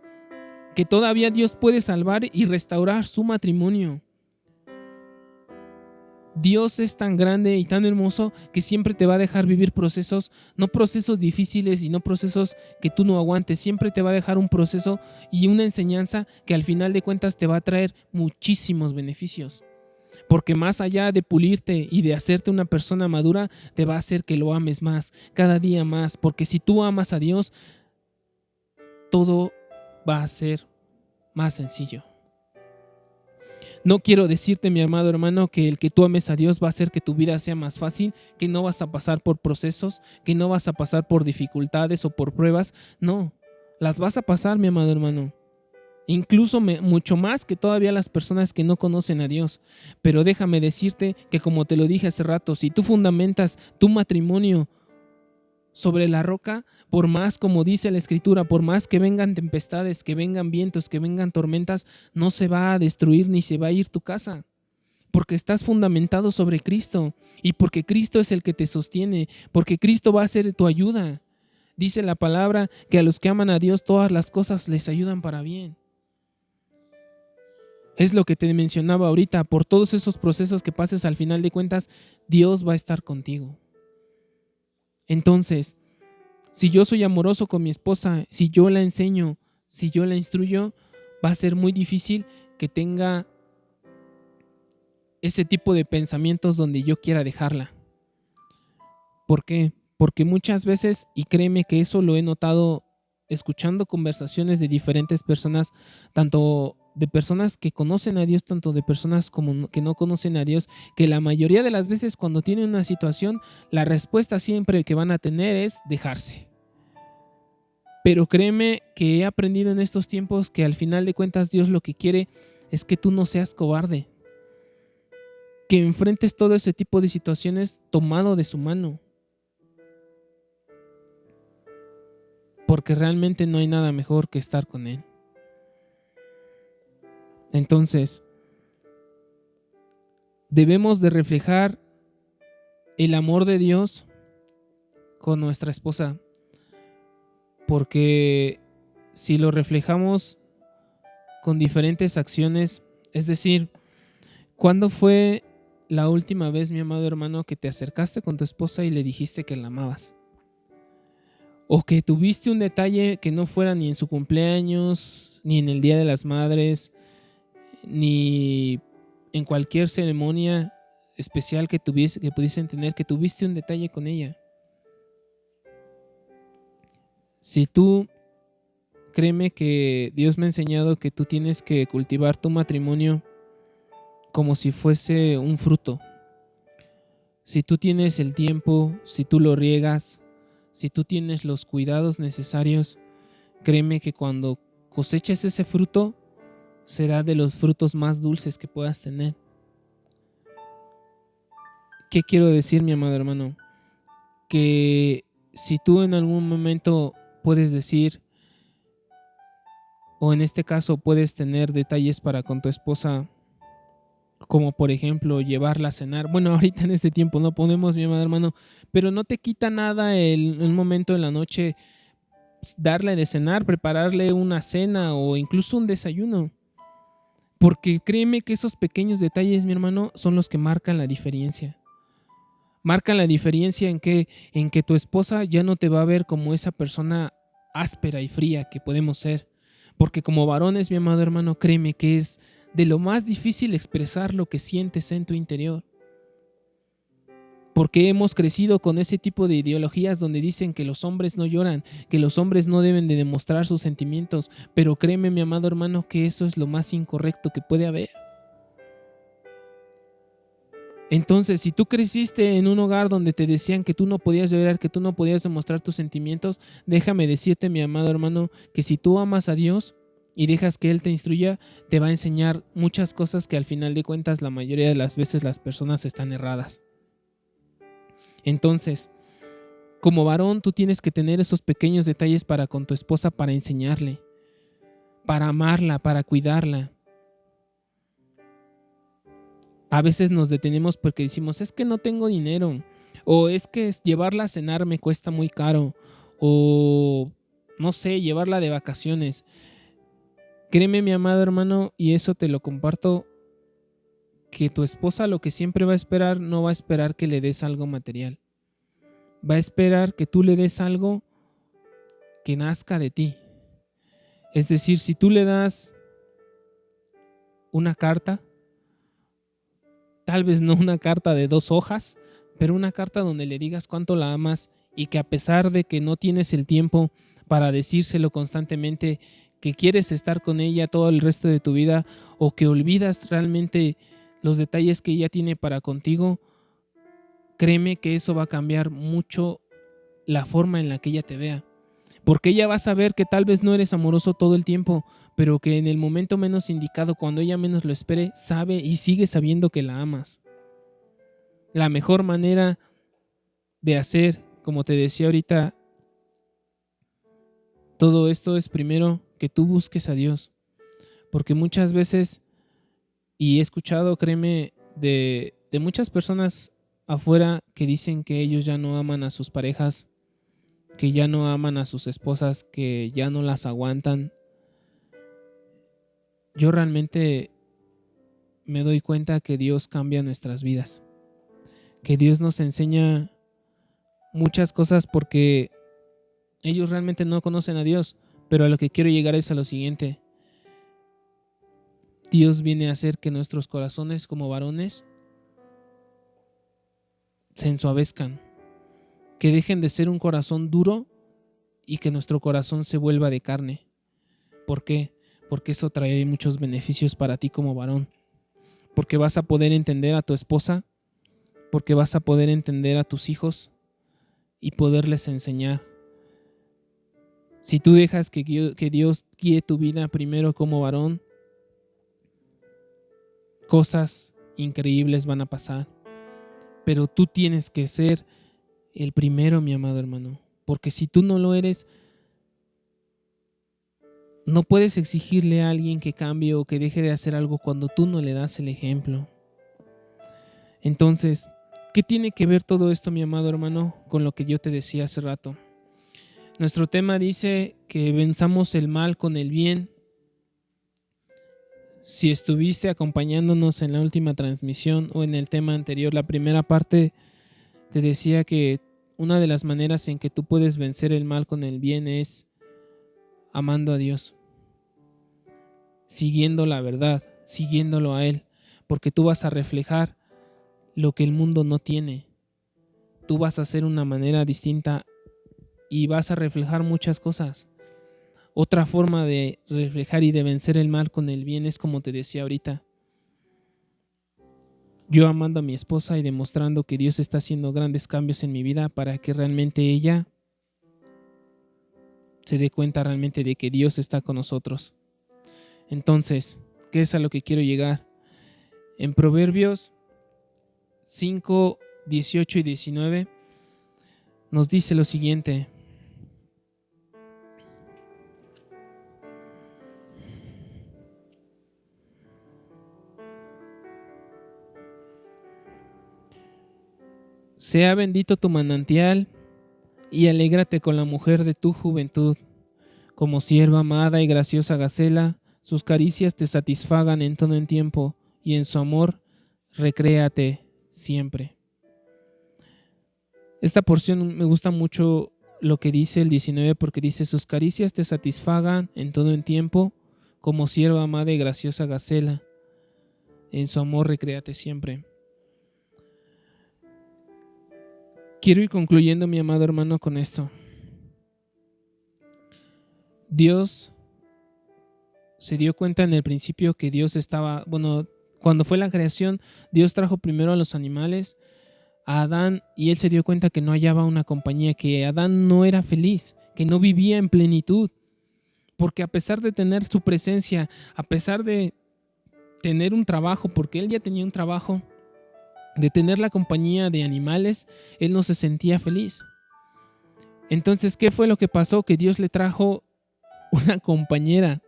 que todavía Dios puede salvar y restaurar su matrimonio. Dios es tan grande y tan hermoso que siempre te va a dejar vivir procesos, no procesos difíciles y no procesos que tú no aguantes. Siempre te va a dejar un proceso y una enseñanza que al final de cuentas te va a traer muchísimos beneficios. Porque más allá de pulirte y de hacerte una persona madura, te va a hacer que lo ames más, cada día más. Porque si tú amas a Dios, todo va a ser más sencillo. No quiero decirte, mi amado hermano, que el que tú ames a Dios va a hacer que tu vida sea más fácil, que no vas a pasar por procesos, que no vas a pasar por dificultades o por pruebas. No, las vas a pasar, mi amado hermano. Incluso mucho más que todavía las personas que no conocen a Dios. Pero déjame decirte que, como te lo dije hace rato, si tú fundamentas tu matrimonio sobre la roca, por más, como dice la Escritura, por más que vengan tempestades, que vengan vientos, que vengan tormentas, no se va a destruir ni se va a ir tu casa, porque estás fundamentado sobre Cristo y porque Cristo es el que te sostiene, porque Cristo va a ser tu ayuda. Dice la palabra que a los que aman a Dios todas las cosas les ayudan para bien. Es lo que te mencionaba ahorita, por todos esos procesos que pases, al final de cuentas, Dios va a estar contigo. Entonces, si yo soy amoroso con mi esposa, si yo la enseño, si yo la instruyo, va a ser muy difícil que tenga ese tipo de pensamientos donde yo quiera dejarla. ¿Por qué? Porque muchas veces, y créeme que eso lo he notado escuchando conversaciones de diferentes personas, tanto de personas que conocen a Dios, tanto de personas como que no conocen a Dios, que la mayoría de las veces cuando tienen una situación, la respuesta siempre que van a tener es dejarse. Pero créeme que he aprendido en estos tiempos que al final de cuentas Dios lo que quiere es que tú no seas cobarde, que enfrentes todo ese tipo de situaciones tomado de su mano, porque realmente no hay nada mejor que estar con Él. Entonces, debemos de reflejar el amor de Dios con nuestra esposa, porque si lo reflejamos con diferentes acciones, es decir, ¿cuándo fue la última vez, mi amado hermano, que te acercaste con tu esposa y le dijiste que la amabas? O que tuviste un detalle que no fuera ni en su cumpleaños, ni en el Día de las Madres, ni en cualquier ceremonia especial que pudiesen tener, que tuviste un detalle con ella. Si tú, créeme que Dios me ha enseñado que tú tienes que cultivar tu matrimonio como si fuese un fruto. Si tú tienes el tiempo, si tú lo riegas, si tú tienes los cuidados necesarios, créeme que cuando coseches ese fruto, será de los frutos más dulces que puedas tener. ¿Qué quiero decir, mi amado hermano? Que si tú en algún momento puedes decir, o en este caso puedes tener detalles para con tu esposa, como por ejemplo llevarla a cenar. Bueno, ahorita en este tiempo no podemos, mi amado hermano, pero no te quita nada el momento de la noche darle de cenar, prepararle una cena o incluso un desayuno. Porque créeme que esos pequeños detalles, mi hermano, son los que marcan la diferencia. Marcan la diferencia en que tu esposa ya no te va a ver como esa persona áspera y fría que podemos ser. Porque como varones, mi amado hermano, créeme que es de lo más difícil expresar lo que sientes en tu interior. Porque hemos crecido con ese tipo de ideologías donde dicen que los hombres no lloran, que los hombres no deben de demostrar sus sentimientos. Pero créeme, mi amado hermano, que eso es lo más incorrecto que puede haber. Entonces, si tú creciste en un hogar donde te decían que tú no podías llorar, que tú no podías demostrar tus sentimientos, déjame decirte, mi amado hermano, que si tú amas a Dios y dejas que Él te instruya, te va a enseñar muchas cosas que al final de cuentas la mayoría de las veces las personas están erradas. Entonces, como varón, tú tienes que tener esos pequeños detalles para con tu esposa, para enseñarle, para amarla, para cuidarla. A veces nos detenemos porque decimos, es que no tengo dinero, o es que llevarla a cenar me cuesta muy caro, o no sé, llevarla de vacaciones. Créeme, mi amado hermano, y eso te lo comparto, que tu esposa lo que siempre va a esperar, no va a esperar que le des algo material. Va a esperar que tú le des algo que nazca de ti. Es decir, si tú le das una carta, tal vez no una carta de 2 hojas, pero una carta donde le digas cuánto la amas y que a pesar de que no tienes el tiempo para decírselo constantemente, que quieres estar con ella todo el resto de tu vida o que olvidas realmente los detalles que ella tiene para contigo, créeme que eso va a cambiar mucho la forma en la que ella te vea. Porque ella va a saber que tal vez no eres amoroso todo el tiempo, pero que en el momento menos indicado, cuando ella menos lo espere, sabe y sigue sabiendo que la amas. La mejor manera de hacer, como te decía ahorita, todo esto es primero que tú busques a Dios. Porque muchas veces, y he escuchado, créeme, de muchas personas afuera que dicen que ellos ya no aman a sus parejas, que ya no aman a sus esposas, que ya no las aguantan. Yo realmente me doy cuenta que Dios cambia nuestras vidas, que Dios nos enseña muchas cosas porque ellos realmente no conocen a Dios, pero a lo que quiero llegar es a lo siguiente. Dios viene a hacer que nuestros corazones como varones se ensuavezcan, que dejen de ser un corazón duro y que nuestro corazón se vuelva de carne. ¿Por qué? Porque eso trae muchos beneficios para ti como varón. Porque vas a poder entender a tu esposa, porque vas a poder entender a tus hijos y poderles enseñar. Si tú dejas que Dios guíe tu vida primero como varón, cosas increíbles van a pasar. Pero tú tienes que ser el primero, mi amado hermano. Porque si tú no lo eres, no puedes exigirle a alguien que cambie o que deje de hacer algo cuando tú no le das el ejemplo. Entonces, ¿qué tiene que ver todo esto, mi amado hermano, con lo que yo te decía hace rato? Nuestro tema dice que venzamos el mal con el bien. Si estuviste acompañándonos en la última transmisión o en el tema anterior, la primera parte, te decía que una de las maneras en que tú puedes vencer el mal con el bien es amando a Dios, siguiendo la verdad, siguiéndolo a Él, porque tú vas a reflejar lo que el mundo no tiene. Tú vas a hacer una manera distinta y vas a reflejar muchas cosas. Otra forma de reflejar y de vencer el mal con el bien es como te decía ahorita. yo amando a mi esposa y demostrando que Dios está haciendo grandes cambios en mi vida para que realmente ella se dé cuenta realmente de que Dios está con nosotros. Entonces, ¿qué es a lo que quiero llegar? En Proverbios 5, 18 y 19 nos dice lo siguiente: sea bendito tu manantial y alégrate con la mujer de tu juventud. Como sierva amada y graciosa Gacela, sus caricias te satisfagan en todo el tiempo, y en su amor recréate siempre. Esta porción me gusta mucho lo que dice el 19, porque dice: sus caricias te satisfagan en todo el tiempo, como sierva amada y graciosa Gacela, en su amor recréate siempre. Quiero ir concluyendo, mi amado hermano, con esto. Dios se dio cuenta en el principio que Dios estaba, cuando fue la creación, Dios trajo primero a los animales, a Adán, y él se dio cuenta que no hallaba una compañía, que Adán no era feliz, que no vivía en plenitud, porque a pesar de tener su presencia, a pesar de tener un trabajo, porque él ya tenía un trabajo, de tener la compañía de animales, él no se sentía feliz. Entonces, ¿qué fue lo que pasó? Que Dios le trajo una compañera.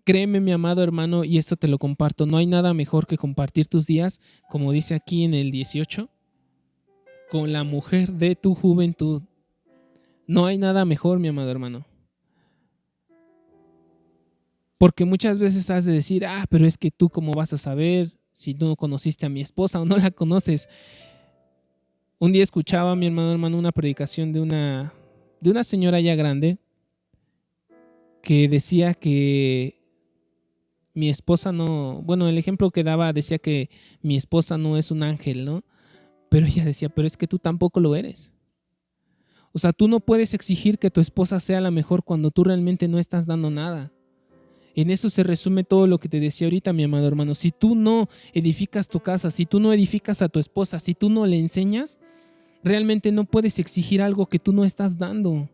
Créeme, mi amado hermano, y esto te lo comparto, no hay nada mejor que compartir tus días, como dice aquí en el 18, con la mujer de tu juventud. No hay nada mejor, mi amado hermano. Porque muchas veces has de decir: pero es que tú cómo vas a saber si tú no conociste a mi esposa o no la conoces. Un día escuchaba, mi hermano, una predicación de una señora ya grande que decía que mi esposa no, el ejemplo que daba decía que mi esposa no es un ángel, ¿no? Pero ella decía: pero es que tú tampoco lo eres. O sea, tú no puedes exigir que tu esposa sea la mejor cuando tú realmente no estás dando nada. En eso se resume todo lo que te decía ahorita, mi amado hermano. Si tú no edificas tu casa, si tú no edificas a tu esposa, si tú no le enseñas, realmente no puedes exigir algo que tú no estás dando.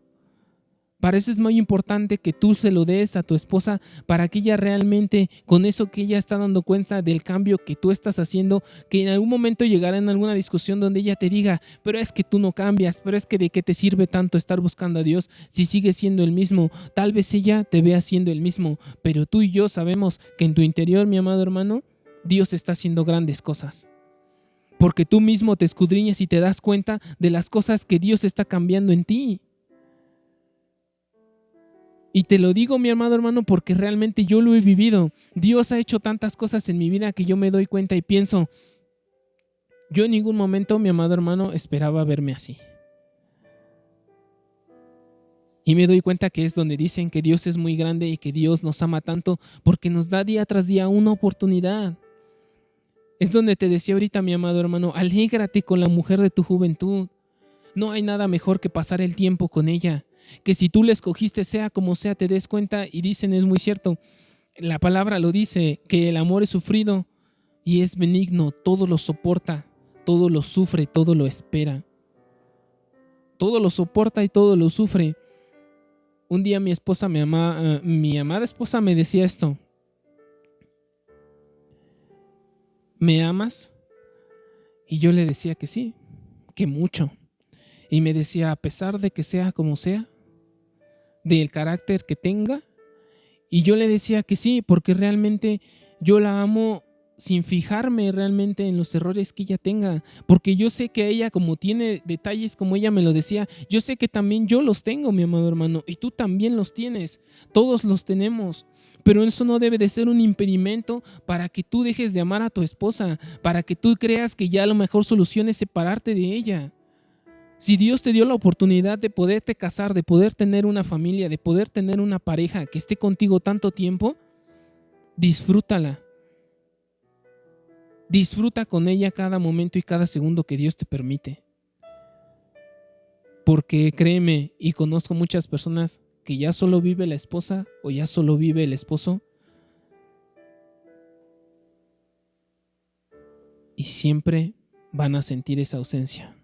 Para eso es muy importante que tú se lo des a tu esposa, para que ella realmente, con eso que ella está dando cuenta del cambio que tú estás haciendo, que en algún momento llegará en alguna discusión donde ella te diga: pero es que tú no cambias, pero es que de qué te sirve tanto estar buscando a Dios si sigues siendo el mismo. Tal vez ella te vea siendo el mismo, pero tú y yo sabemos que en tu interior, mi amado hermano, Dios está haciendo grandes cosas. Porque tú mismo te escudriñas y te das cuenta de las cosas que Dios está cambiando en ti. Y te lo digo, mi amado hermano, porque realmente yo lo he vivido. Dios ha hecho tantas cosas en mi vida que yo me doy cuenta y pienso: yo en ningún momento, mi amado hermano, esperaba verme así. Y me doy cuenta que es donde dicen que Dios es muy grande y que Dios nos ama tanto, porque nos da día tras día una oportunidad. Es donde te decía ahorita, mi amado hermano: alégrate con la mujer de tu juventud. No hay nada mejor que pasar el tiempo con ella. Que si tú la escogiste, sea como sea, te des cuenta. Y dicen, es muy cierto, la palabra lo dice, que el amor es sufrido y es benigno, todo lo soporta, todo lo sufre, todo lo espera. Todo lo soporta y todo lo sufre. Un día mi amada esposa me decía esto: ¿me amas? Y yo le decía que sí, que mucho. Y me decía: a pesar de que sea como sea, del carácter que tenga. Y yo le decía que sí, porque realmente yo la amo sin fijarme realmente en los errores que ella tenga, porque yo sé que ella, como tiene detalles como ella me lo decía, yo sé que también yo los tengo, mi amado hermano, y tú también los tienes, todos los tenemos. Pero eso no debe de ser un impedimento para que tú dejes de amar a tu esposa, para que tú creas que ya la mejor solución es separarte de ella. Si Dios te dio la oportunidad de poderte casar, de poder tener una familia, de poder tener una pareja que esté contigo tanto tiempo, disfrútala. Disfruta con ella cada momento y cada segundo que Dios te permite. Porque créeme, y conozco muchas personas que ya solo vive la esposa o ya solo vive el esposo, y siempre van a sentir esa ausencia.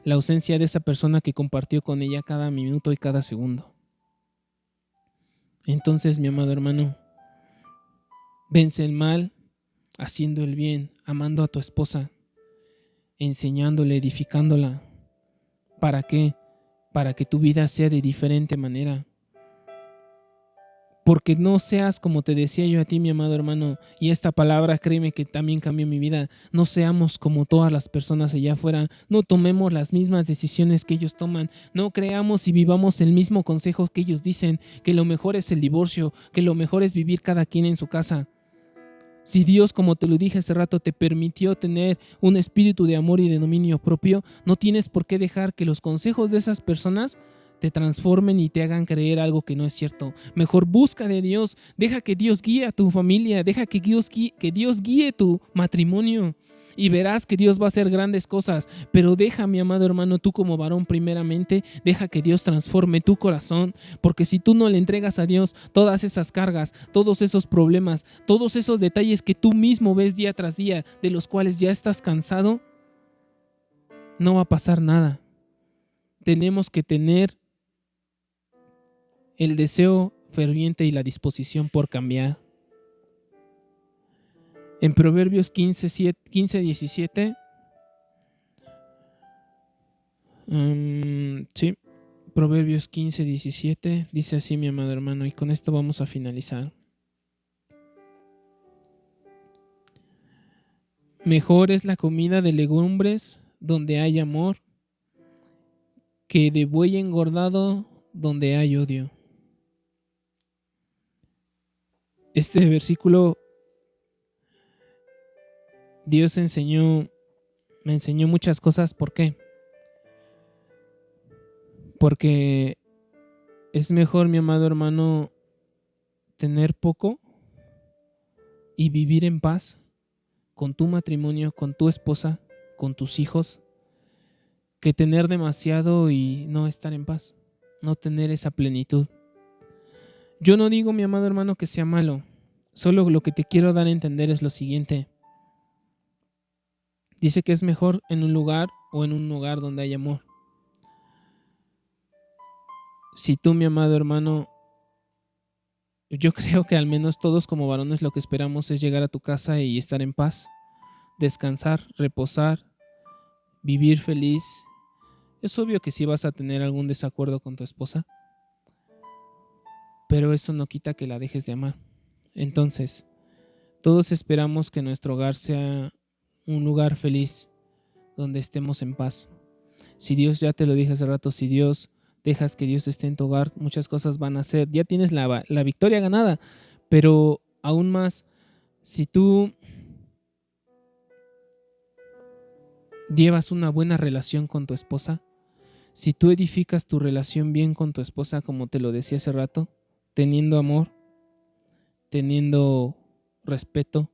La ausencia de esa persona que compartió con ella cada minuto y cada segundo. Entonces, mi amado hermano, vence el mal haciendo el bien, amando a tu esposa, enseñándola, edificándola. ¿Para qué? Para que tu vida sea de diferente manera. Porque no seas, como te decía yo a ti, mi amado hermano, y esta palabra, créeme que también cambió mi vida, no seamos como todas las personas allá afuera, no tomemos las mismas decisiones que ellos toman, no creamos y vivamos el mismo consejo que ellos dicen, que lo mejor es el divorcio, que lo mejor es vivir cada quien en su casa. Si Dios, como te lo dije hace rato, te permitió tener un espíritu de amor y de dominio propio, no tienes por qué dejar que los consejos de esas personas te transformen y te hagan creer algo que no es cierto. Mejor busca de Dios, deja que Dios guíe a tu familia, deja que Dios guíe tu matrimonio y verás que Dios va a hacer grandes cosas. Pero deja, mi amado hermano, tú como varón primeramente, deja que Dios transforme tu corazón, porque si tú no le entregas a Dios todas esas cargas, todos esos problemas, todos esos detalles que tú mismo ves día tras día, de los cuales ya estás cansado, no va a pasar nada. Tenemos que tener el deseo ferviente y la disposición por cambiar. En Proverbios 15:17, sí, Proverbios 15:17 dice así, mi amado hermano, y con esto vamos a finalizar. Mejor es la comida de legumbres donde hay amor que de buey engordado donde hay odio. Este versículo Dios me enseñó muchas cosas. ¿Por qué? Porque es mejor, mi amado hermano, tener poco y vivir en paz con tu matrimonio, con tu esposa, con tus hijos, que tener demasiado y no estar en paz, no tener esa plenitud. Yo no digo, mi amado hermano, que sea malo, solo lo que te quiero dar a entender es lo siguiente. Dice que es mejor en un lugar o en un hogar donde hay amor. Si tú, mi amado hermano, yo creo que al menos todos como varones lo que esperamos es llegar a tu casa y estar en paz, descansar, reposar, vivir feliz. Es obvio que sí vas a tener algún desacuerdo con tu esposa, pero eso no quita que la dejes de amar. Entonces, todos esperamos que nuestro hogar sea un lugar feliz, donde estemos en paz. Si Dios, ya te lo dije hace rato, si Dios dejas que Dios esté en tu hogar, muchas cosas van a ser. Ya tienes la victoria ganada, pero aún más, si tú llevas una buena relación con tu esposa, si tú edificas tu relación bien con tu esposa, como te lo decía hace rato, teniendo amor, teniendo respeto,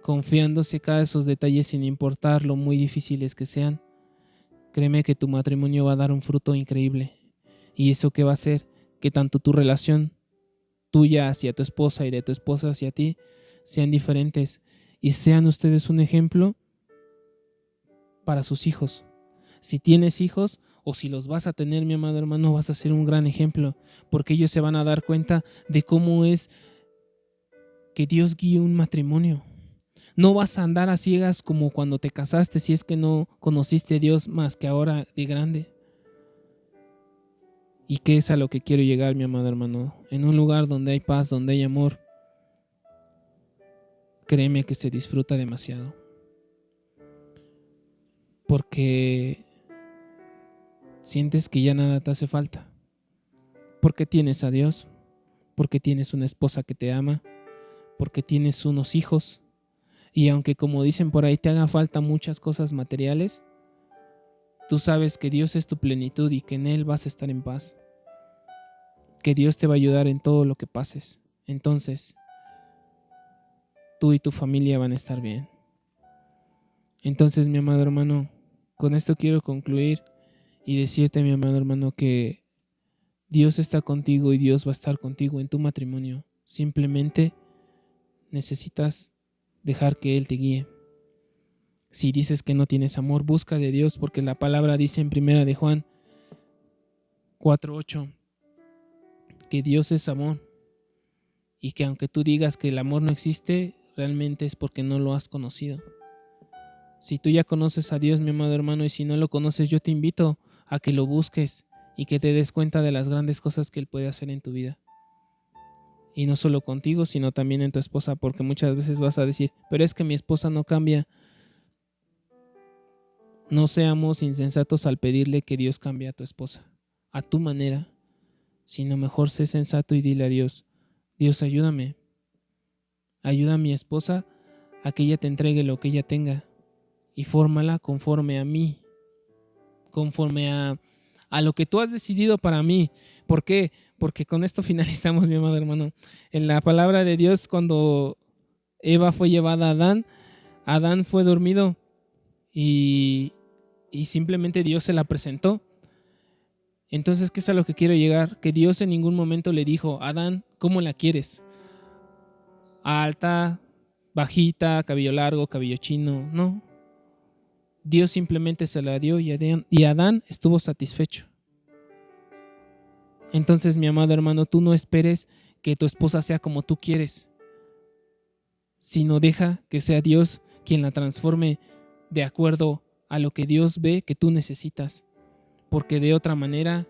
confiándose cada esos detalles sin importar lo muy difíciles que sean, créeme que tu matrimonio va a dar un fruto increíble. ¿Y eso qué va a hacer? Que tanto tu relación tuya hacia tu esposa y de tu esposa hacia ti sean diferentes y sean ustedes un ejemplo para sus hijos. Si tienes hijos o si los vas a tener, mi amado hermano, vas a ser un gran ejemplo, porque ellos se van a dar cuenta de cómo es que Dios guíe un matrimonio. No vas a andar a ciegas como cuando te casaste, si es que no conociste a Dios más que ahora de grande. ¿Y qué es a lo que quiero llegar, mi amado hermano? En un lugar donde hay paz, donde hay amor, créeme que se disfruta demasiado. Porque sientes que ya nada te hace falta. Porque tienes a Dios, porque tienes una esposa que te ama, porque tienes unos hijos. Y aunque, como dicen por ahí, te haga falta muchas cosas materiales, tú sabes que Dios es tu plenitud y que en Él vas a estar en paz. Que Dios te va a ayudar en todo lo que pases. Entonces, tú y tu familia van a estar bien. Entonces, mi amado hermano, con esto quiero concluir y decirte, mi amado hermano, que Dios está contigo y Dios va a estar contigo en tu matrimonio. Simplemente necesitas dejar que Él te guíe. Si dices que no tienes amor, busca de Dios, porque la palabra dice en 1 de Juan 4:8 que Dios es amor y que aunque tú digas que el amor no existe, realmente es porque no lo has conocido. Si tú ya conoces a Dios, mi amado hermano, y si no lo conoces, yo te invito a que lo busques y que te des cuenta de las grandes cosas que Él puede hacer en tu vida. Y no solo contigo, sino también en tu esposa, porque muchas veces vas a decir, pero es que mi esposa no cambia. No seamos insensatos al pedirle que Dios cambie a tu esposa, a tu manera, sino mejor sé sensato y dile a Dios, Dios, ayúdame, ayuda a mi esposa a que ella te entregue lo que ella tenga y fórmala conforme a mí, conforme a lo que tú has decidido para mí. ¿Por qué? Porque con esto finalizamos, mi amado hermano. En la palabra de Dios, cuando Eva fue llevada a Adán, Adán fue dormido y simplemente Dios se la presentó. Entonces, ¿qué es a lo que quiero llegar? Que Dios en ningún momento le dijo, Adán, ¿cómo la quieres? Alta, bajita, cabello largo, cabello chino. No. Dios simplemente se la dio y Adán estuvo satisfecho. Entonces, mi amado hermano, tú no esperes que tu esposa sea como tú quieres, sino deja que sea Dios quien la transforme de acuerdo a lo que Dios ve que tú necesitas, porque de otra manera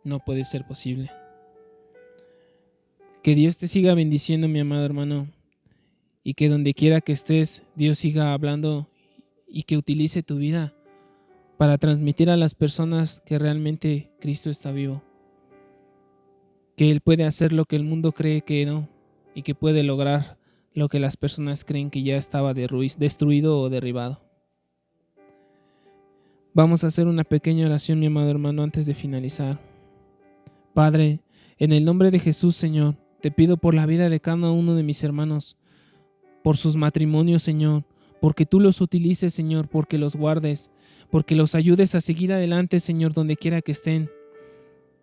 no puede ser posible. Que Dios te siga bendiciendo, mi amado hermano, y que donde quiera que estés, Dios siga hablando y que utilice tu vida para transmitir a las personas que realmente Cristo está vivo, que Él puede hacer lo que el mundo cree que no y que puede lograr lo que las personas creen que ya estaba destruido o derribado. Vamos a hacer una pequeña oración, mi amado hermano, antes de finalizar. Padre, en el nombre de Jesús, Señor, te pido por la vida de cada uno de mis hermanos, por sus matrimonios, Señor, porque tú los utilices, Señor, porque los guardes, porque los ayudes a seguir adelante, Señor, donde quiera que estén.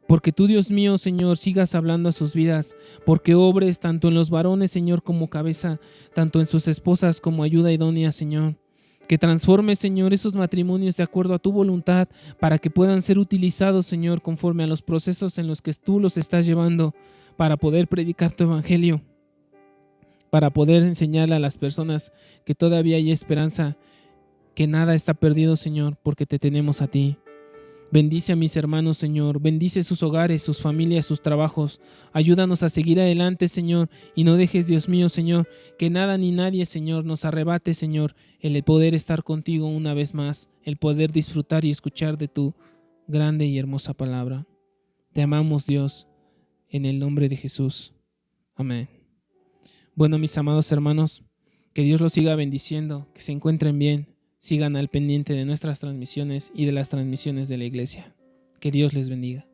Porque tú, Dios mío, Señor, sigas hablando a sus vidas, porque obres tanto en los varones, Señor, como cabeza, tanto en sus esposas como ayuda idónea, Señor. Que transformes, Señor, esos matrimonios de acuerdo a tu voluntad para que puedan ser utilizados, Señor, conforme a los procesos en los que tú los estás llevando para poder predicar tu evangelio, para poder enseñarle a las personas que todavía hay esperanza, que nada está perdido, Señor, porque te tenemos a ti. Bendice a mis hermanos, Señor. Bendice sus hogares, sus familias, sus trabajos. Ayúdanos a seguir adelante, Señor. Y no dejes, Dios mío, Señor, que nada ni nadie, Señor, nos arrebate, Señor, el poder estar contigo una vez más, el poder disfrutar y escuchar de tu grande y hermosa palabra. Te amamos, Dios, en el nombre de Jesús. Amén. Bueno, mis amados hermanos, que Dios los siga bendiciendo, que se encuentren bien. Sigan al pendiente de nuestras transmisiones y de las transmisiones de la iglesia. Que Dios les bendiga.